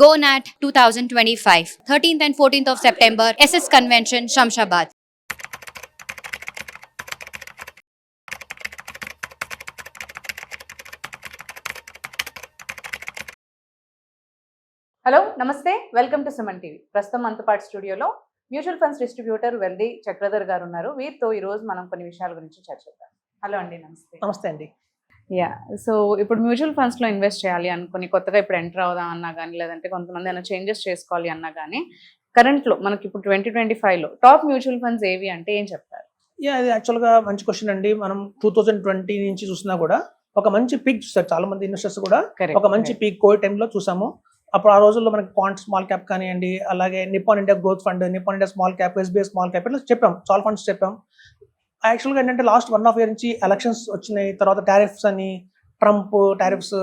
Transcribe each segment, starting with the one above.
GoNat 2025, 13th and 14th of September, SS Convention, Shamshabad. Hello నమస్తే welcome to Suman TV. ప్రస్తుతం మనతో పాటు స్టూడియోలో mutual funds distributor Veldi Chakradhar గారు ఉన్నారు. వీరితో ఈ రోజు మనం కొన్ని విషయాల గురించి చర్చిద్దాం. హలో అండి. నమస్తే. నమస్తే అండి. సో ఇప్పుడు మ్యూచువల్ ఫండ్స్ లో ఇన్వెస్ట్ చేయాలి అనుకుని కొత్తగా ఇప్పుడు ఎంటర్ అవుదాం అన్నా కానీ, లేదంటే కొంతమంది ఏమైనా చేంజెస్ చేసుకోవాలి అన్నా కానీ, కరెంట్ లో మనకి ఇప్పుడు 2025 లో టాప్ మ్యూచువల్ ఫండ్స్ ఏవి అంటే ఏం చెప్తారు? ఇది యాక్చువల్గా మంచి క్వశ్చన్ అండి. మనం 2020 నుంచి చూసినా కూడా ఒక మంచి పీక్ చూస్తారు చాలా మంది ఇన్వెస్టర్స్ కూడా. ఒక మంచి పీక్ కోవిడ్ టైంలో చూసాము. అప్పుడు ఆ రోజుల్లో మనకి క్వాంట్ స్మాల్ క్యాప్ కానివ్వండి, అలాగే Nippon India growth fund, Nippon India small cap, SBI small cap ఇట్లా చెప్పాం, చాలా ఫండ్స్ చెప్పాం. యాక్చువల్గా ఏంటంటే లాస్ట్ 1.5 year నుంచి ఎలక్షన్స్ వచ్చినాయి, తర్వాత టారిఫ్స్ అని, ట్రంప్ టారిఫ్స్,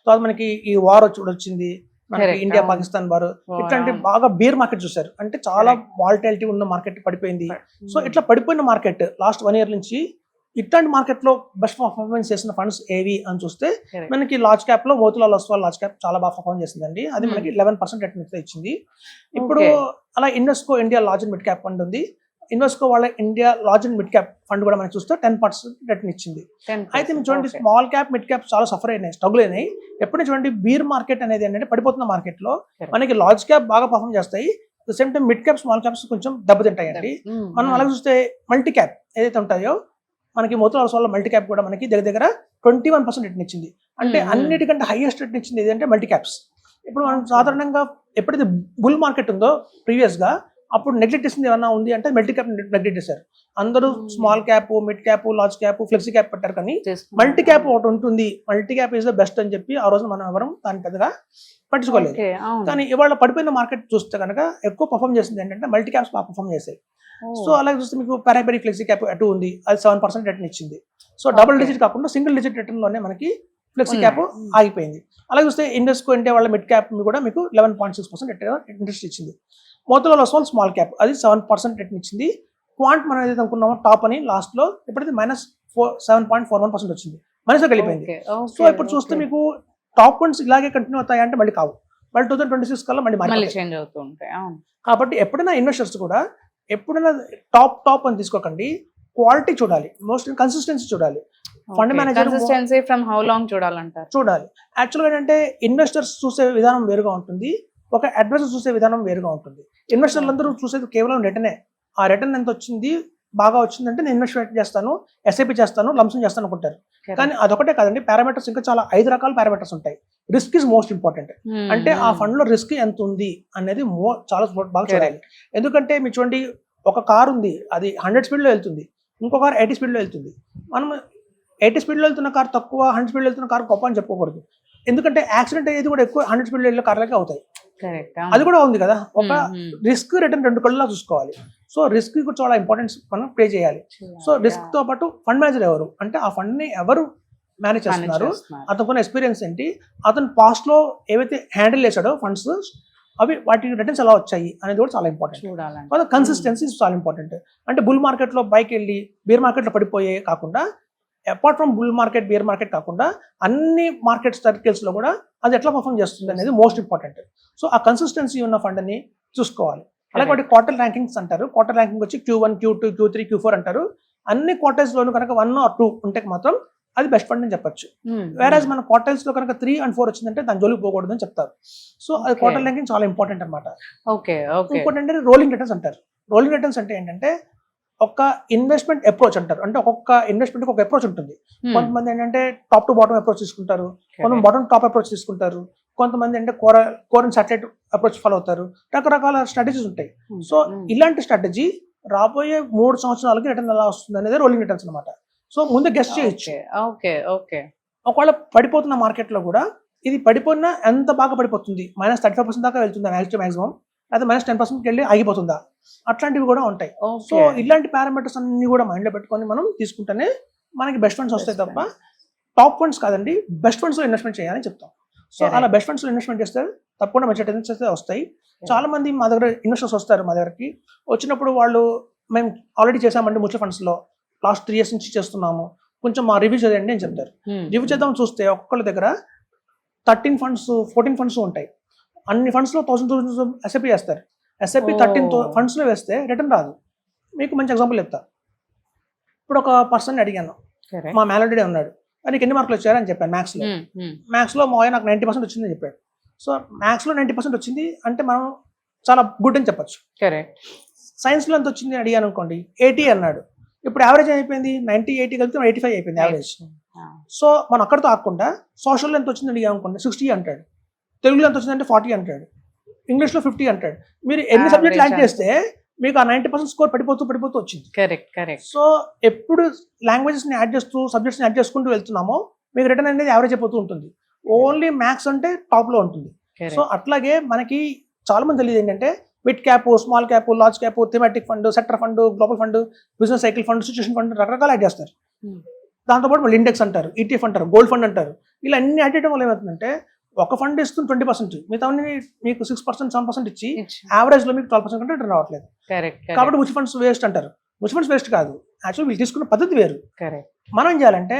తర్వాత మనకి ఈ వార్ వచ్చింది, మనకి ఇండియా పాకిస్తాన్ వార్. ఇట్లాంటి బాగా బేర్ మార్కెట్ చూసారు, అంటే చాలా వాలటిలిటీ ఉన్న మార్కెట్ పడిపోయింది. సో ఇట్లా పడిపోయిన మార్కెట్ లాస్ట్ 1 year నుంచి ఇట్లాంటి మార్కెట్ లో బెస్ట్ పర్ఫార్మెన్స్ చేసిన ఫండ్స్ ఏవి అని చూస్తే మనకి లార్జ్ క్యాప్ లో మోతిలాల్ ఒస్వాల్ లార్జ్ క్యాప్ చాలా బాగా పర్ఫార్మ్ చేసిందండి. అది మనకి 11% రిటర్న్ ఇచ్చింది. ఇప్పుడు అలా Invesco India large and mid cap fund ఉంది. ఇన్వెస్కో వాళ్ళ India large and mid cap fund కూడా మనం చూస్తే 10% రిటర్న్ ఇచ్చింది. అయితే మీరు చూడండి, స్మాల్ క్యాప్ మిడ్ క్యాప్ చాలా సఫర్ అయినాయి, స్ట్రగుల్ అయినాయి. ఎప్పుడైనా చూడండి, బీర్ మార్కెట్ అనేది ఏంటంటే పడిపోతున్న మార్కెట్ లో మనకి లార్జ్ క్యాప్ బాగా పర్ఫార్మ్ చేస్తాయి, same time mid cap small caps కొంచెం దెబ్బతింటాయండి. మనం అలాగే చూస్తే మల్టీ క్యాప్ ఏదైతే ఉంటాయో మనకి మోతిలాల్ ఒస్వాల్ మల్టీ క్యాప్ కూడా మనకి దగ్గర 21% రిటర్న్ ఇచ్చింది. అంటే అన్నిటికంటే హైయెస్ట్ రిటర్న్ ఇచ్చింది ఏదంటే మల్టీ క్యాప్స్. ఇప్పుడు మనం సాధారణంగా ఎప్పుడైతే బుల్ మార్కెట్ ఉందో ప్రీవియస్ గా, అప్పుడు నెగ్లెక్ట్ చేసింది ఏమన్నా ఉంది అంటే మల్టీ క్యాప్ నెగ్లెక్ట్ చేశారు. అందరూ small cap, mid cap, large cap, flexi cap పెట్టారు, కానీ మల్టీ క్యాప్ ఒకటి ఉంటుంది, multi cap is the best అని చెప్పి ఆ రోజు మనం ఎవరం దాని పెద్దగా పట్టించుకోలేదు. కానీ ఇవాళ పడిపోయిన మార్కెట్ చూస్తే కనుక ఎక్కువ పర్ఫామ్ చేసింది ఏంటంటే మల్టీ క్యాప్స్ బాగా పర్ఫామ్ చేశాయి. సో అలాగే చూస్తే మీకు పారాబెరీ ఫ్లెక్సీ క్యాప్ అటు ఉంది, అది 7% రిటర్న్ ఇచ్చింది. సో డబుల్ డిజిట్ కాకుండా సింగిల్ డిజిట్ రిటర్న్ లోనే మనకి ఫ్లెక్సీ క్యాప్ ఆగిపోయింది. అలాగే చూస్తే ఇన్వెస్కో ఇండియా వాళ్ళ మిడ్ క్యాప్ కూడా మీకు 11.6% ఇంట్రెస్ట్ ఇచ్చింది. మోతిలాల్ ఒస్వాల్ స్మాల్ క్యాప్ అది 7% రిటర్న్ ఇచ్చింది. క్వాంట్ మనం ఏదైతే అనుకున్నామో టాప్ అని లాస్ట్ లో ఇప్పుడైతే -7.41% వచ్చింది, మైనస్ వెళ్ళిపోయింది. సో ఇప్పుడు చూస్తే మీకు టాప్ ఫండ్స్ ఇలాగే కంటిన్యూ అవుతాయి అంటే మళ్ళీ కావు, మళ్ళీ 2026 కల్లా మళ్ళీ చేంజ్ అవుతూ ఉంటాయి. కాబట్టి ఎప్పుడైనా ఇన్వెస్టర్స్ కూడా ఎప్పుడైనా టాప్ అని తీసుకోకండి, క్వాలిటీ చూడాలి, మోస్ట్ కన్సిస్టెన్సీ చూడాలి. Fund manager consistency from how long చూడాలి. యాక్చువల్గా ఏంటంటే ఇన్వెస్టర్స్ చూసే విధానం వేరుగా ఉంటుంది, ఒక అడ్వైజర్ చూసే విధానం వేరుగా ఉంటుంది. ఇన్వెస్టర్లు అందరూ చూసేది కేవలం రిటర్నే. ఆ రిటర్న్ ఎంత వచ్చింది, బాగా వచ్చిందంటే నేను ఇన్వెస్ట్మెంట్ చేస్తాను, ఎస్ఐపి చేస్తాను, లంసం చేస్తాను అనుకుంటారు. కానీ అదొకటే కాదండి, పారామీటర్స్ ఇంకా చాలా 5 రకాల పారామీటర్స్ ఉంటాయి. Risk is most important. అంటే ఆ ఫండ్ లో రిస్క్ ఎంత ఉంది అనేది చాలా బాగా చూడాలి. ఎందుకంటే మీరు చూడండి, ఒక కార్ ఉంది, అది 100 స్పీడ్ లో వెళ్తుంది, ఇంకో కార్ 80 స్పీడ్ లో వెళ్తుంది. మనం 80 స్పీడ్ లో వెళ్తున్న కార్ తక్కువ, 100 స్పీడ్ లో వెళ్తున్న కార్ గొప్ప అని చెప్పుకోకూడదు. ఎందుకంటే యాక్సిడెంట్ అయ్యేది కూడా ఎక్కువ 100 స్పీడ్ లో వెళ్ళే కార్లకే అవుతాయి. అది కూడా ఉంది కదా. ఒక రిస్క్ రిటర్న్ 2 కళ్ళలా చూసుకోవాలి. సో రిస్క్ కూడా చాలా ఇంపార్టెన్స్ మనం ప్లే చేయాలి. సో రిస్క్ తో పాటు ఫండ్ మేనేజర్ ఎవరు, అంటే ఆ ఫండ్ ని ఎవరు మేనేజ్ చేస్తున్నారు, అతనుకున్న ఎక్స్పీరియన్స్ ఏంటి, అతను పాస్ట్ లో ఏవైతే హ్యాండిల్ చేశాడో ఫండ్స్, అవి వాటి రిటర్న్స్ ఎలా వచ్చాయి అనేది కూడా చాలా ఇంపార్టెంట్. కన్సిస్టెన్సీ చాలా ఇంపార్టెంట్. అంటే బుల్ మార్కెట్ లో బైక్ వెళ్ళి బేర్ మార్కెట్ లో పడిపోయే కాకుండా, apart from bull market, bear market కాకుండా అన్ని మార్కెట్ సర్కిల్స్ లో కూడా అది ఎట్లా పర్ఫామ్ చేస్తుంది అనేది మోస్ట్ ఇంపార్టెంట్. సో ఆ కన్సిస్టెన్సీ ఉన్న ఫండ్ ని చూసుకోవాలి. అలాగే వాటి క్వార్టర్ ర్యాంకింగ్స్ అంటారు. క్వార్టర్ ర్యాంకింగ్ వచ్చి Q1, Q2, Q3, Q4 అంటారు. అన్ని క్వార్టర్స్ లోను కనుక 1 or 2 ఉంటే మాత్రం అది బెస్ట్ ఫండ్ అని చెప్పొచ్చు. వేరేజ్ మన క్వార్టర్స్ లో కనుక 3 and 4 వచ్చిందంటే దాని జోలికి పోకూడదు అని చెప్తారు. సో అది క్వార్టర్ ర్యాంకింగ్ చాలా ఇంపార్టెంట్ అనమాట. ఇంకోటి అంటే రోలింగ్ రిటర్న్స్ అంటారు. రోలింగ్ రిటర్న్స్ అంటే ఏంటంటే ఒక ఇన్వెస్ట్మెంట్ అప్రోచ్ అంటారు. అంటే ఒక్కొక్క ఇన్వెస్ట్మెంట్ ఒక అప్రోచ్ ఉంటుంది. కొంతమంది ఏంటంటే టాప్ టు బాటమ్ అప్రోచ్ తీసుకుంటారు, కొంతమంది బాటమ్ టాప్ అప్రోచ్ తీసుకుంటారు, కొంతమంది అంటే core and satellite approach follow అవుతారు. రకరకాల స్ట్రాటజీస్ ఉంటాయి. సో ఇలాంటి స్ట్రాటజీ రాబోయే 3 సంవత్సరాలకి రిటర్న్ ఎలా వస్తుంది అనేది రోలింగ్ రిటర్న్స్ అనమాట. సో ముందే గెస్ట్ చేయొచ్చు. ఒకవేళ పడిపోతున్న మార్కెట్ లో కూడా ఇది పడిపోయినా ఎంత బాగా పడిపోతుంది, -35% దాకా వెళ్తుందా మాక్సిమం, అయితే -10% వెళ్ళి ఆగిపోతుందా, అట్లాంటివి కూడా ఉంటాయి. సో ఇలాంటి పారామీటర్స్ అన్ని కూడా మైండ్ లో పెట్టుకొని మనం తీసుకుంటేనే మనకి బెస్ట్ ఫండ్స్ వస్తాయి తప్ప టాప్ ఫండ్స్ కాదండి, బెస్ట్ ఫండ్స్ లో ఇన్వెస్ట్మెంట్ చేయాలని చెప్తాం. సో అలా బెస్ట్ ఫండ్స్ లో ఇన్వెస్ట్మెంట్ చేస్తే తప్పకుండా మంచి రిటర్న్స్ అయితే వస్తాయి. చాలా మంది మా దగ్గర ఇన్వెస్టర్స్ వస్తారు, మా దగ్గరికి వచ్చినప్పుడు వాళ్ళు మేము ఆల్రెడీ చేసామండి మ్యూచువల్ ఫండ్స్ లో లాస్ట్ 3 years నుంచి చేస్తున్నాము, కొంచెం మా రివ్యూ చేయండి అని చెప్తారు. రివ్యూ చేద్దాం చూస్తే ఒక్కొక్కళ్ళ దగ్గర 13 ఫండ్స్ 14 ఫండ్స్ ఉంటాయి. అన్ని ఫండ్స్లో 1000 ఎస్ఐపి వేస్తారు. ఎస్ఐపి 13 ఫండ్స్లో వేస్తే రిటర్న్ రాదు. మీకు మంచి ఎగ్జాంపుల్ చెప్తా. ఇప్పుడు ఒక పర్సన్ అడిగాను, మా మ్యాలడీ ఉన్నాడు, నీకు ఎన్ని మార్కులు వచ్చారు అని చెప్పాను మ్యాథ్స్లో మా నాకు 90% వచ్చిందని చెప్పాడు. సో మ్యాథ్స్లో 90% వచ్చింది అంటే మనం చాలా గుడ్ అని చెప్పచ్చు. సైన్స్లో ఎంత వచ్చింది అడిగాను అనుకోండి, 80 అన్నాడు. ఇప్పుడు యావరేజ్ అయిపోయింది 90-80 కలిపితే 85 అయిపోయింది యావరేజ్. సో మనం అక్కడితో ఆకుండా సోషల్లో ఎంత వచ్చింది అడిగాను అనుకోండి, 60 అంటాడు. తెలుగులో ఎంత వచ్చిందంటే 40 అంటాడు. ఇంగ్లీష్లో 50 అంటాడు. మీరు ఎన్ని సబ్జెక్టులు యాడ్ చేస్తే మీకు ఆ 90% స్కోర్ పడిపోతూ వచ్చింది. సో ఎప్పుడు లాంగ్వేజెస్ని యాడ్ చేస్తూ సబ్జెక్ట్స్ని యాడ్ చేసుకుంటూ వెళ్తున్నామో మీకు రిటర్న్ అనేది యావరేజ్ అయిపోతూ ఉంటుంది. ఓన్లీ మ్యాథ్స్ అంటే టాప్లో ఉంటుంది. సో అట్లాగే మనకి చాలా మంది తెలియదు ఏంటంటే mid cap, small cap, large cap, thematic fund, sector fund, global fund, business cycle fund, situation fund రకరకాల యాడ్ చేస్తారు. దాంతోపాటు మళ్ళీ ఇండెక్స్ అంటారు, ఈటీఎఫ్ అంటారు, గోల్డ్ ఫండ్ అంటారు. ఇలా అన్ని యాడ్ చేయడం వల్ల ఏమవుతుందంటే ఒక ఫండ్ ఇస్తుంది 20%, మిగతా మీకు 6%, 7% ఇచ్చి యావరేజ్ లో మీకు 12% కంటే రిటర్న్ రావట్లేదు. కాబట్టి మ్యూచువల్ ఫండ్స్ వేస్ట్ అంటారు. మ్యూచువల్ ఫండ్స్ వేస్ట్ కాదు, యాక్చువల్లీ వీళ్ళు తీసుకున్న పద్ధతి వేరు. మనం ఏం చేయాలంటే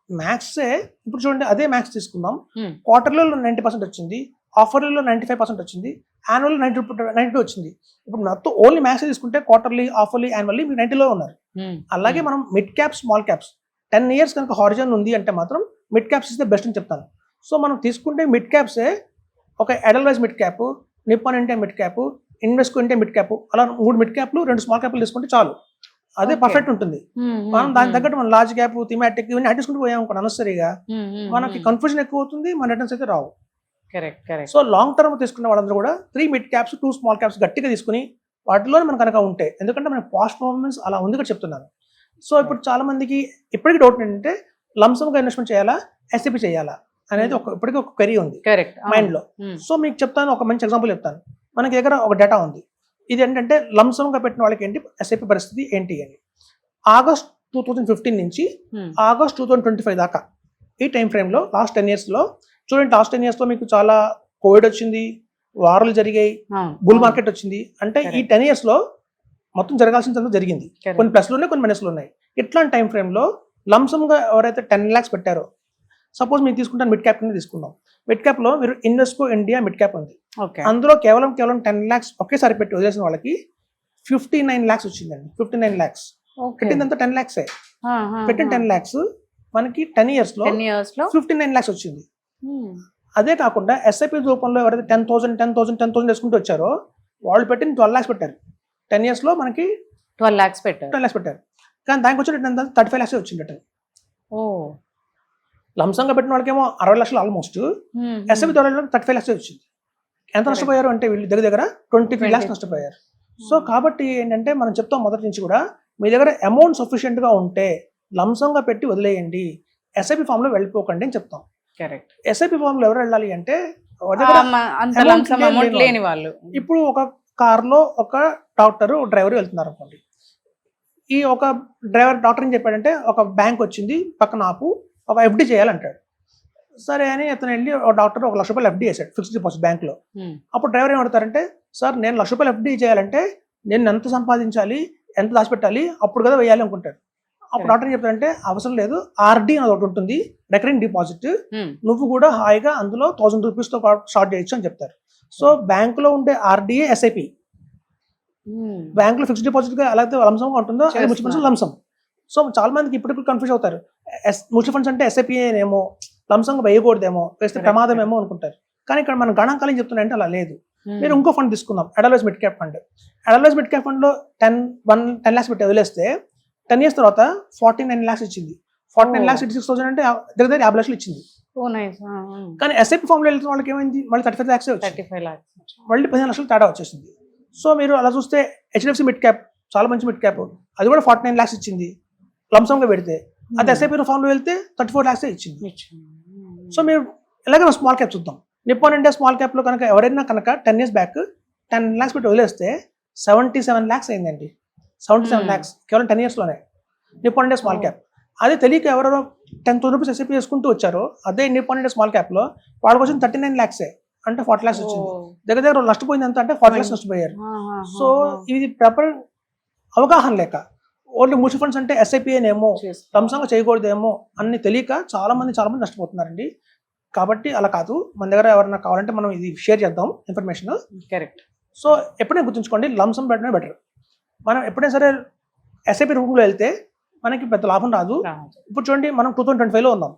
మ్యాథ్సే ఇప్పుడు చూడండి, అదే మ్యాథ్స్ తీసుకుందాం. క్వార్టర్లో 90% వచ్చింది, ఆఫర్లీలో 95% వచ్చింది, యాన్యువల్ 92 వచ్చింది. ఇప్పుడు మొత్తం ఓన్లీ మ్యాథ్స్ తీసుకుంటే క్వార్టర్లీ, ఆఫర్లీ, యాన్యువల్లీ మీరు 90లో ఉన్నారు. అలాగే మనం mid cap, small caps 10 years కనుక హారిజన్ ఉంది అంటే మాత్రం mid caps is the best అని చెప్తాను. సో మనం తీసుకుంటే మిడ్ క్యాప్సే ఒక ఎడల్వైజ్ mid cap, Nippon India mid cap, Invesco India mid cap, అలా 3 మిడ్ క్యాప్లు 2 స్మాల్ క్యాప్లు తీసుకుంటే చాలు, అదే పర్ఫెక్ట్ ఉంటుంది. మనం దాని తగ్గట్టు మనం లార్జ్ క్యాప్, థీమాటిక్ ఇవన్నీ యాడ్ చేసుకుంటూ పోయాం అనుకోండి, అనవసరిగా మనకి కన్ఫ్యూజన్ ఎక్కువ అవుతుంది, మన రిటర్న్స్ అయితే రావు. సో లాంగ్ టర్మ్ తీసుకున్న వాళ్ళందరూ కూడా 3 మిడ్ క్యాప్స్, 2 స్మాల్ క్యాప్స్ గట్టిగా తీసుకుని వాటిలోనే మనం కనుక ఉంటే, ఎందుకంటే మన పాస్ట్ పర్ఫార్మెన్స్ అలా ఉంది కూడా చెప్తున్నాను. సో ఇప్పుడు చాలా మందికి ఇప్పటికీ డౌట్ ఏంటంటే లంసమ్గా ఇన్వెస్ట్మెంట్ చేయాలా, ఎస్ఐపి చేయాలా అనేది ఇప్పటికీ ఒక క్వరీ ఉంది మైండ్ లో. సో మీకు చెప్తాను, ఒక మంచి ఎగ్జాంపుల్ చెప్తాను. మనకి దగ్గర ఒక డేటా ఉంది. ఇది ఏంటంటే లంసమ్గా పెట్టిన వాళ్ళకి ఏంటి ఎస్ఐపి పరిస్థితి ఏంటి అని. ఆగస్ట్ 2015 నుంచి ఆగస్ట్ 2025 దాకా ఈ టైం ఫ్రేమ్ లో లాస్ట్ 10 years లో చూడండి. లాస్ట్ 10 years లో మీకు చాలా కోవిడ్ వచ్చింది, వారాలు జరిగాయి, బుల్ మార్కెట్ వచ్చింది. అంటే ఈ 10 years లో మొత్తం జరగాల్సిందంతా జరిగింది. కొన్ని ప్లస్లు ఉన్నాయి, కొన్ని మైనస్లు ఉన్నాయి. ఇట్లాంటి టైం ఫ్రేమ్ లో లంసమ్గా ఎవరైతే 10 lakhs పెట్టారో, సపోజ్ మీరు తీసుకుంటాను మిడ్ క్యాప్ తీసుకుందాం. మిడ్ క్యాప్ లో మీరు ఇన్వెస్కో ఇండియా మిడ్ క్యాప్ ఉంది. అందులో కేవలం 10 lakhs ఒకేసారి పెట్టి వదిలేసిన వాళ్ళకి 59 lakhs వచ్చిందండి. 59 lakhs పెట్టిందంతా 10 lakhs. పెట్టిన 10 lakhs మనకి 10 years లో 59 lakhs వచ్చింది. అదే కాకుండా ఎస్ఐపి రూపంలో ఎవరైతే 10,000 వేసుకుంటూ వచ్చారో వాళ్ళు పెట్టిన 12 lakhs పెట్టారు. 10 years లో మనకి 12 lakhs పెట్టారు. కానీ దానికి వచ్చి 35 lakhs వచ్చిందట. లంసంగా పెట్టిన వాళ్ళకేమో 60 లక్షలు ఆల్మోస్ట్, ఎస్ఐపి 35 lakhs వచ్చింది. ఎంత నష్టపోయారు అంటే వీళ్ళు దగ్గర 23 lakhs నష్టపోయారు. సో కాబట్టి ఏంటంటే మనం చెప్తాం మొదటి నుంచి కూడా, మీ దగ్గర అమౌంట్ సఫిషియెంట్ గా ఉంటే లంసంగా పెట్టి వదిలేయండి, ఎస్ఐపి ఫామ్ లో వెళ్ళిపోకండి అని చెప్తాం. ఎస్ఐపి ఫామ్ లో ఎవరు వెళ్ళాలి అంటే ఇప్పుడు ఒక కార్ లో ఒక డ్రైవర్ వెళ్తున్నారు అనుకోండి. ఈ ఒక డాక్టర్ ఏం చెప్పాడంటే, ఒక బ్యాంక్ వచ్చింది పక్కన ఆపు, ఒక ఎఫ్డి చేయాలంటాడు. సరే అని అతను వెళ్ళి ఒక డాక్టర్ 1 లక్ష రూపాయలు ఎఫ్డి చేశాడు ఫిక్స్డ్ డిపాజిట్ బ్యాంక్ లో. అప్పుడు డ్రైవర్ ఏం అడుగుతారంటే, సార్ నేను 1 లక్ష రూపాయలు ఎఫ్డి చేయాలంటే నేను ఎంత సంపాదించాలి, ఎంత దాచిపెట్టాలి, అప్పుడు కదా వేయాలి అనుకుంటాడు. అప్పుడు డాక్టర్ ఏం చెప్తారంటే, అవసరం లేదు, ఆర్డి అని ఒకటి ఉంటుంది, రికరింగ్ డిపాజిట్, నువ్వు కూడా హాయిగా అందులో 1000 rupees తో స్టార్ట్ చేయొచ్చు అని చెప్తారు. సో బ్యాంక్ లో ఉండే ఆర్డిఏ ఎస్ఐపి, బ్యాంక్ లో ఫిక్స్డ్ డిపాజిట్ గా అలాగే లంసంగా ఉంటుందో అది మ్యూచువల్ ఫండ్స్ లంసం. సో చాలా మందికి ఇప్పటికి కన్ఫ్యూజ్ అవుతారు, మ్యూచువల్ ఫండ్స్ అంటే ఎస్ఐపి ఏమో, లంసంగా వేయకూడదేమో, వేస్తే ప్రమాదం ఏమో అనుకుంటారు. కానీ ఇక్కడ మన గణాంకాలు ఏం చెప్తున్నాయంటే అలా లేదు. మీరు ఇంకో ఫండ్ తీసుకుందాం, ఎడల్వైజ్ mid cap fund. ఎడల్వైజ్ mid cap fund లో 10 lakhs పెట్టి వదిలేస్తే 10 years తర్వాత 49 lakhs ఇచ్చింది. 49 lakhs 86,000 అంటే దగ్గర 50 లక్షలు ఇచ్చింది. కానీ ఎస్ఐపి ఫామ్ లో వెళ్తున్న వాళ్ళకి ఏమైంది, మళ్ళీ 35 lakhs మళ్ళీ 15 లక్షలు తేడా వచ్చేసింది. సో మీరు అలా చూస్తే హెచ్డిఎఫ్సి మిడ్ క్యాప్ చాలా మంచి మిడ్ క్యాప్, అది కూడా 49 lakhs ఇచ్చింది లంసంగా పెడితే. అది ఎస్ఐపి ఫామ్ లో వెళ్తే 34 lakhs ఇచ్చింది. సో మీరు ఎలాగైనా స్మాల్ క్యాప్ చూద్దాం. నిప్పాన్ ఇండియా స్మాల్ క్యాప్ లో కనుక ఎవరైనా కనుక 10 years బ్యాక్ 10 lakhs పెట్టి వదిలేస్తే 77 lakhs అయిందండి. 77 lakhs కేవలం 10 years లోనే నిప్పాన్ ఇండియా స్మాల్ క్యాప్. అదే తెలియక ఎవరెవరో 10,000 rupees ఎస్ఐపి చేసుకుంటూ వచ్చారో అదే నిప్పాన్ ఇండియా స్మాల్ క్యాప్ లో వాళ్ళకి వచ్చింది 39 lakhs, అంటే 40 lakhs వచ్చింది. దగ్గర నష్టపోయింది ఎంత అంటే 40 lakhs నష్టపోయారు. సో ఇది ప్రాపర్ అవగాహన లేక, ఓన్లీ మ్యూచువల్ ఫండ్స్ అంటే ఎస్ఐపి ఏమో, లంసంగా చేయకూడదేమో అన్ని తెలియక చాలా మంది నష్టపోతున్నారండి. కాబట్టి అలా కాదు, మన దగ్గర ఎవరైనా కావాలంటే మనం ఇది షేర్ చేద్దాం ఇన్ఫర్మేషన్. కరెక్ట్. సో ఎప్పుడైనా గుర్తుంచుకోండి, లంసమ్ పెట్టడమే బెటర్. మనం ఎప్పుడైనా సరే ఎస్ఐపి రూట్లో వెళ్తే మనకి పెద్ద లాభం రాదు. ఇప్పుడు చూడండి, మనం 2025లో ఉన్నాం.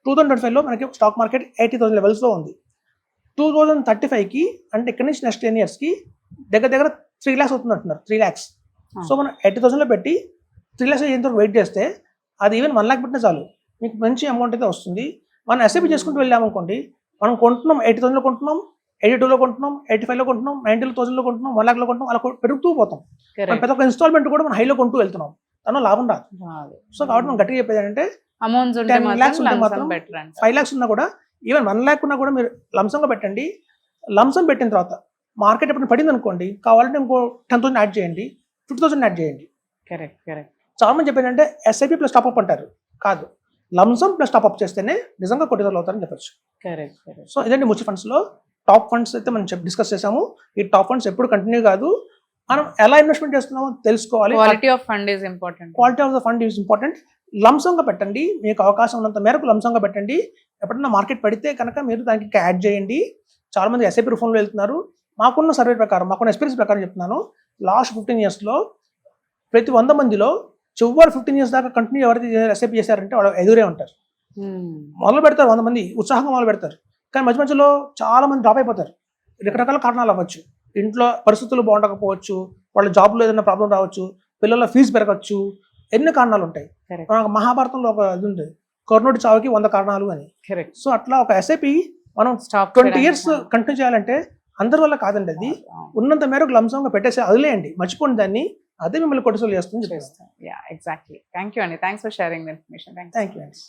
2025లో మనకి స్టాక్ మార్కెట్ 80,000 లెవెల్స్లో ఉంది. 2035కి అంటే ఇక్కడ నుంచి నెక్స్ట్ 10 yearsకి దగ్గర దగ్గర 3 lakhs అవుతుంది అంటున్నారు. 3 lakhs. సో మనం 80,000లో పెట్టి 3 lakhs అయ్యేంత వెయిట్ చేస్తే అది ఈవెన్ 1 lakh పెట్టినా చాలు, మీకు మంచి అమౌంట్ అయితే వస్తుంది. మనం ఎస్ఐపి చేసుకుంటూ వెళ్ళామనుకోండి, మనం కొంటున్నాం 80,000లో కొంటున్నాం, 82లో కొంటున్నాం, 85లో కొంటున్నాం, 90,000లో కొంటున్నాం, 1 lakhలో కొంటున్నాం, అలా పెరుగుతూ పోతాం. మనం ప్రతి ఒక్క ఇన్స్టాల్మెంట్ కూడా మనం హైలో కొంటూ వెళ్తున్నాం, తను లాభం రాదు. సో కాబట్టి మనం గట్టిగా చెప్పేది ఏంటంటే అమౌంట్స్ 10 lakhs ఉంటే మాత్రం 5 lakhs ఉన్నా కూడా, ఈవెన్ 1 lakh ఉన్నా కూడా మీరు లంసంగా పెట్టండి. లంసం పెట్టిన తర్వాత మార్కెట్ ఎప్పుడు పడింది అనుకోండి, కావాలంటే ఇంకో 10,000 యాడ్ చేయండి, 50,000 యాడ్ చేయండి. Correct correct. చాలా మంది చెప్పేది అంటే ఎస్ఐపి ప్లస్ టాప్అప్ అంటారు, కాదు, లంసం ప్లస్ టాప్అప్ చేస్తేనే నిజంగా కోటీశ్వరులు అవుతారని చెప్పచ్చు. Correct correct. సో ఇదండి మ్యూచువల్ ఫండ్స్లో టాప్ ఫండ్స్ అయితే మనం డిస్కస్ చేసాము. ఈ టాప్ ఫండ్స్ ఎప్పుడు కంటిన్యూ కాదు, మనం ఎలా ఇన్వెస్ట్మెంట్ చేస్తున్నామో తెలుసుకోవాలి. Quality of fund is important. Quality of the fund is important. లంసంగా పెట్టండి, మీకు అవకాశం ఉన్నంత మేరకు లంసంగా పెట్టండి. ఎప్పుడన్నా మార్కెట్ పడితే కనుక మీరు దానికి యాడ్ చేయండి. చాలా మంది ఎస్ఐపి రూపంలో వెళ్తున్నారు. మాకున్న సర్వే ప్రకారం, మాకున్న ఎక్స్పీరియన్స్ ప్రకారం చెప్తున్నాను, లాస్ట్ 15 yearsలో ప్రతి 100 మందిలో చివరి 15 years దాకా కంటిన్యూ ఎవరైతే ఎస్ఐపి చేశారంటే వాళ్ళు ఎదురే ఉంటారు. మొదలు పెడతారు 100 మంది, ఉత్సాహంగా మొదలు పెడతారు, కానీ మధ్య మధ్యలో చాలా మంది డ్రాప్ అయిపోతారు. రకరకాల కారణాలు అవ్వచ్చు, ఇంట్లో పరిస్థితులు బాగుండకపోవచ్చు, వాళ్ళ జాబ్లో ఏదైనా ప్రాబ్లం రావచ్చు, పిల్లల ఫీజు పెరగచ్చు, ఎన్ని కారణాలు ఉంటాయి. మనకు మహాభారతంలో ఒక ఇది ఉంది, కర్ణుడి చావుకి 100 కారణాలు అని. సో అట్లా ఒక ఎస్ఐపి మనం 20 years కంటిన్యూ చేయాలంటే అందరి వల్ల కాదండి, అది ఉన్నంత మేరకు లంసంగా పెట్టేసి వదిలేయండి, మర్చిపోండి దాన్ని, అదే మిమ్మల్ని కోటీశ్వరులు చేస్తుంది. ఎగ్జాక్ట్లీ. థ్యాంక్ యూ అండి, thanks for sharing the information. Thank you అండి.